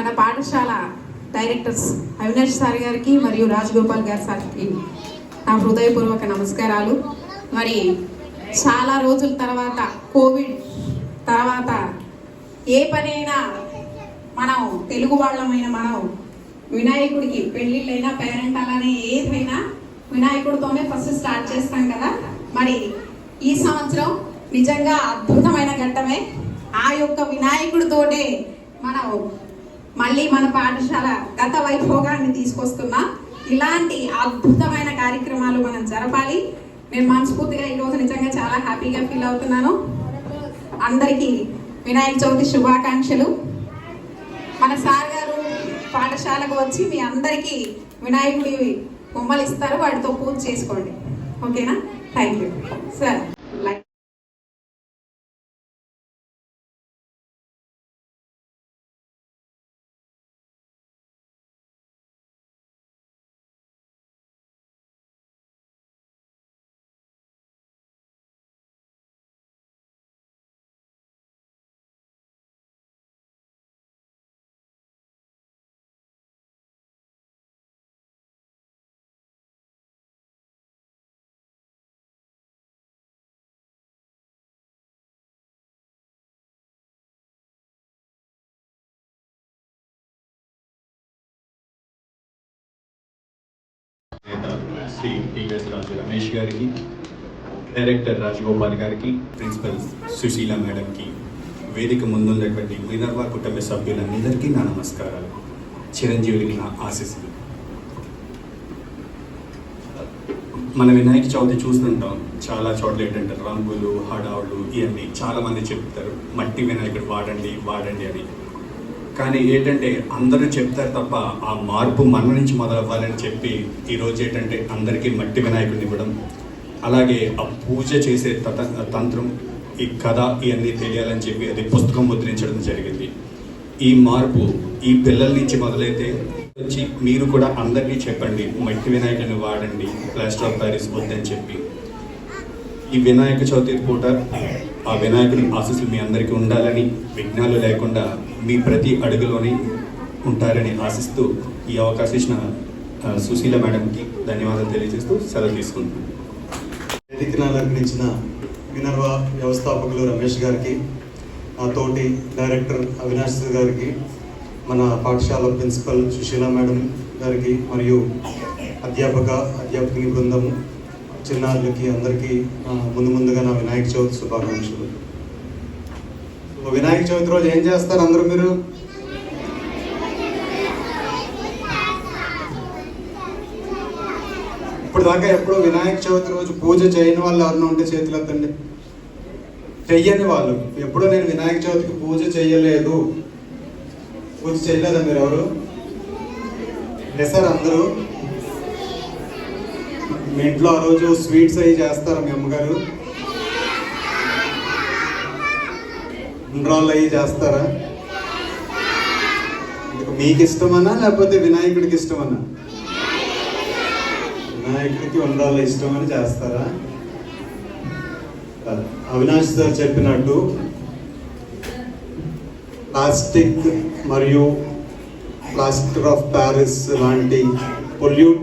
మన పాఠశాల directors Avinash sir గారికి మరియు రాజగోపాల్ గారి సార్కి నా హృదయపూర్వక నమస్కారాలు. మరి చాలా రోజుల తర్వాత కోవిడ్ తర్వాత ఏ పనైనా మనం తెలుగు వాళ్ళమైన మనం వినాయకుడికి పెళ్ళిళ్ళైనా పేరెంటాలని ఏదైనా వినాయకుడితోనే ఫస్ట్ స్టార్ట్ చేస్తాం కదా. మరి ఈ సంవత్సరం నిజంగా అద్భుతమైన ఘట్టమే. ఆ యొక్క వినాయకుడితోటే మనం మళ్ళీ మన పాఠశాల గత వైభోగాన్ని తీసుకొస్తున్నాం. ఇలాంటి అద్భుతమైన కార్యక్రమాలు మనం జరపాలి. నేను మనస్ఫూర్తిగా ఈరోజు నిజంగా చాలా హ్యాపీగా ఫీల్ అవుతున్నాను. అందరికీ వినాయక చవితి శుభాకాంక్షలు. మన సార్ గారు పాఠశాలకు వచ్చి మీ అందరికీ వినాయకుడి బొమ్మలు ఇస్తారు, వాటితో పూజ చేసుకోండి. ఓకేనా? Thank you sir. Shri TS Raju Ramesh గారికి, డైరెక్టర్ రాజగోపాల్ గారికి, ప్రిన్సిపల్ సుశీల మేడంకి, వేదిక ముందున్నటువంటి మినర్వా కుటుంబ సభ్యులందరికీ నా నమస్కారాలు. చిరంజీవులకి నా ఆశీస్సులు. మన వినాయక చవితి చూస్తుంటాం చాలా చోట్ల ఏంటంటే రంగులు, హడావులు ఇవన్నీ చాలామంది చెప్తారు మట్టి వినాయకుడు వాడండి వాడండి అని. కానీ ఏంటంటే అందరూ చెప్తారు తప్ప ఆ మార్పు మన నుంచి మొదలవ్వాలని చెప్పి ఈరోజు ఏంటంటే అందరికీ మట్టి వినాయకుడిని ఇవ్వడం, అలాగే ఆ పూజ చేసే తంత్రం, ఈ కథ ఇవన్నీ తెలియాలని చెప్పి అది పుస్తకం ముద్రించడం జరిగింది. ఈ మార్పు ఈ పిల్లల నుంచి మొదలైతే వచ్చి మీరు కూడా అందరికీ చెప్పండి మట్టి వినాయకుడిని వాడండి, ప్లాస్టర్ ఆఫ్ ప్యారిస్ వద్దని చెప్పి. ఈ వినాయక చవితి పూట ఆ వినాయకుడి ఆశీస్సులు మీ అందరికీ ఉండాలని, విఘ్నాలు లేకుండా మీ ప్రతి అడుగులోని ఉంటారని ఆశిస్తూ ఈ అవకాశం ఇచ్చిన సుశీల మేడంకి ధన్యవాదాలు తెలియజేస్తూ సెలవు తీసుకుంటున్నాను. వేదికను అలంకరించిన మినర్వా వ్యవస్థాపకులు రమేష్ గారికి, నా తోటి డైరెక్టర్ అవినాష్ గారికి, మన పాఠశాల ప్రిన్సిపల్ సుశీల మేడం గారికి మరియు అధ్యాపకుని బృందము, చిన్నారులకి అందరికీ ముందుగా నా వినాయక చవితి శుభాకాంక్షలు. వినాయక చవితి రోజు ఏం చేస్తారు అందరూ? మీరు ఇప్పుడు దాకా ఎప్పుడు వినాయక చవితి రోజు పూజ చేయని వాళ్ళు ఎవరైనా ఉంటే చేతులు ఎత్తండి. చెయ్యని వాళ్ళు, ఎప్పుడూ నేను వినాయక చవితికి పూజ చేయలేదా మీరు ఎవరు? సార్ అందరూ మీ ఇంట్లో ఆ రోజు స్వీట్స్ అవి చేస్తారా? మీ అమ్మగారు ఉండ్రాళ్ళు అవి చేస్తారా? మీకు ఇష్టమన్నా లేకపోతే వినాయకుడికి ఇష్టమన్నా? వినాయకుడికి ఉండ్రాళ్ళు ఇష్టమని చేస్తారా? అవినాష్ సార్ చెప్పినట్టు ప్లాస్టిక్ మరియు ప్లాస్టర్ ఆఫ్ ప్యారిస్ లాంటి పొల్యూట్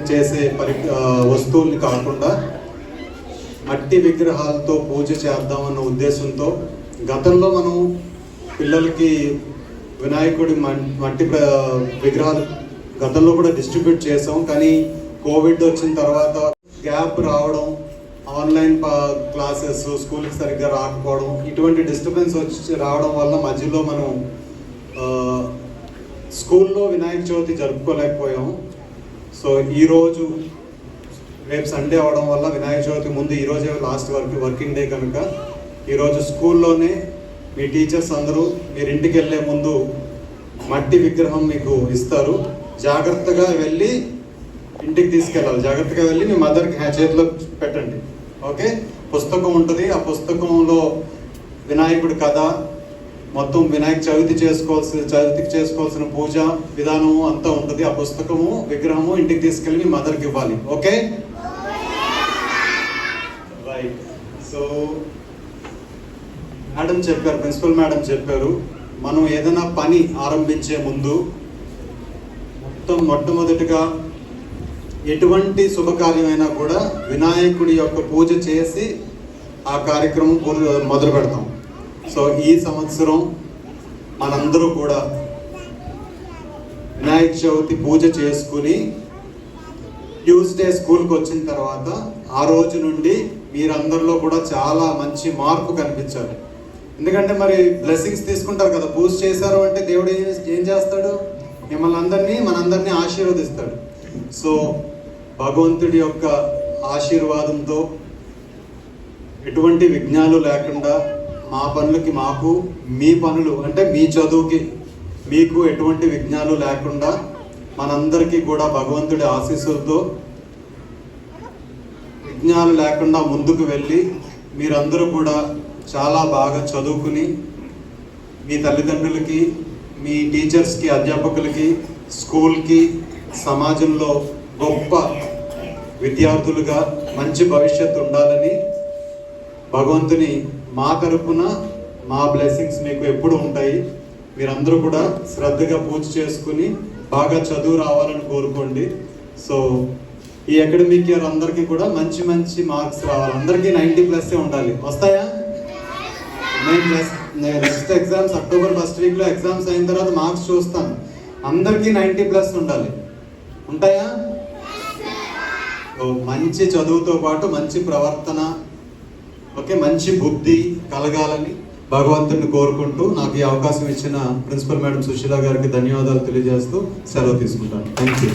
చేసే వస్తువుల్ని కాకుండా మట్టి విగ్రహాలతో పూజ చేద్దామన్న ఉద్దేశంతో గతంలో మనం పిల్లలకి వినాయకుడి మట్టి విగ్రహాలు గతంలో కూడా డిస్ట్రిబ్యూట్ చేసాం. కానీ కోవిడ్ వచ్చిన తర్వాత గ్యాప్ రావడం, ఆన్లైన్ క్లాసెస్ స్కూల్కి సరిగ్గా రాకపోవడం, ఇటువంటి డిస్టర్బెన్స్ రావడం వల్ల మధ్యలో మనం స్కూల్లో వినాయక చవితి జరుపుకోలేకపోయాం. సో ఈరోజు రేపు సండే అవడం వల్ల వినాయక చవితి ముందు ఈరోజే లాస్ట్ వర్కింగ్ డే కనుక ఈరోజు స్కూల్లోనే మీ టీచర్స్ అందరూ మీరు ఇంటికి వెళ్ళే ముందు మట్టి విగ్రహం మీకు ఇస్తారు. జాగ్రత్తగా వెళ్ళి ఇంటికి తీసుకెళ్ళాలి. జాగ్రత్తగా వెళ్ళి మీ మదర్కి చేతిలో పెట్టండి. ఓకే? పుస్తకం ఉంటుంది. ఆ పుస్తకంలో వినాయకుడి కథ మొత్తం వినాయక చవితికి చేసుకోవాల్సిన పూజ విధానము అంతా ఉంటుంది. ఆ పుస్తకము విగ్రహము ఇంటికి తీసుకెళ్ళి మీ మదర్కి ఇవ్వాలి. ఓకే? రైట్. సో మేడం చెప్పారు, ప్రిన్సిపల్ మేడం చెప్పారు, మనం ఏదైనా పని ఆరంభించే ముందు మొట్టమొదటిగా ఎటువంటి శుభకార్యమైనా కూడా వినాయకుడి యొక్క పూజ చేసి ఆ కార్యక్రమం మొదలు పెడతాం. సో ఈ సంవత్సరం మనందరూ కూడా వినాయక చవితి పూజ చేసుకుని ట్యూస్డే స్కూల్కి వచ్చిన తర్వాత ఆ రోజు నుండి మీరందరిలో కూడా చాలా మంచి మార్పు కనిపించాలి. ఎందుకంటే మరి బ్లెస్సింగ్స్ తీసుకుంటారు కదా, పూజ చేశారు అంటే దేవుడు ఏం చేస్తాడు, మిమ్మల్ని మనందరినీ ఆశీర్వదిస్తాడు. సో భగవంతుడి యొక్క ఆశీర్వాదంతో ఎటువంటి విఘ్నాలు లేకుండా మా పనులకి మాకు, మీ పనులు అంటే మీ చదువుకి మీకు ఎటువంటి విఘ్నాలు లేకుండా మనందరికీ కూడా భగవంతుడి ఆశీస్సులతో విఘ్నాలు లేకుండా ముందుకు వెళ్ళి మీరందరూ కూడా చాలా బాగా చదువుకుని మీ తల్లిదండ్రులకి, మీ టీచర్స్కి, అధ్యాపకులకి, స్కూల్కి, సమాజంలో గొప్ప విద్యార్థులుగా మంచి భవిష్యత్తు ఉండాలని భగవంతుని మా తరపున మా బ్లెస్సింగ్స్ మీకు ఎప్పుడు ఉంటాయి. మీరందరూ కూడా శ్రద్ధగా పూజ చేసుకుని బాగా చదువు రావాలని కోరుకోండి. సో ఈ అకాడమిక్ ఇయర్ అందరికీ కూడా మంచి మంచి మార్క్స్ రావాలి. అందరికీ 90+ ఉండాలి. వస్తాయా? నేను నెక్స్ట్ ఎగ్జామ్స్ అక్టోబర్ 1st వీక్లో ఎగ్జామ్స్ అయిన తర్వాత మార్క్స్ చూస్తాను. అందరికీ 90+ ఉండాలి. ఉంటాయా? మంచి చదువుతో పాటు మంచి ప్రవర్తన, ఓకే, మంచి బుద్ధి కలగాలని భగవంతుడిని కోరుకుంటూ నాకు ఈ అవకాశం ఇచ్చిన ప్రిన్సిపల్ మేడం సుశీల గారికి ధన్యవాదాలు తెలియజేస్తూ సెలవు తీసుకుంటాను. Thank you.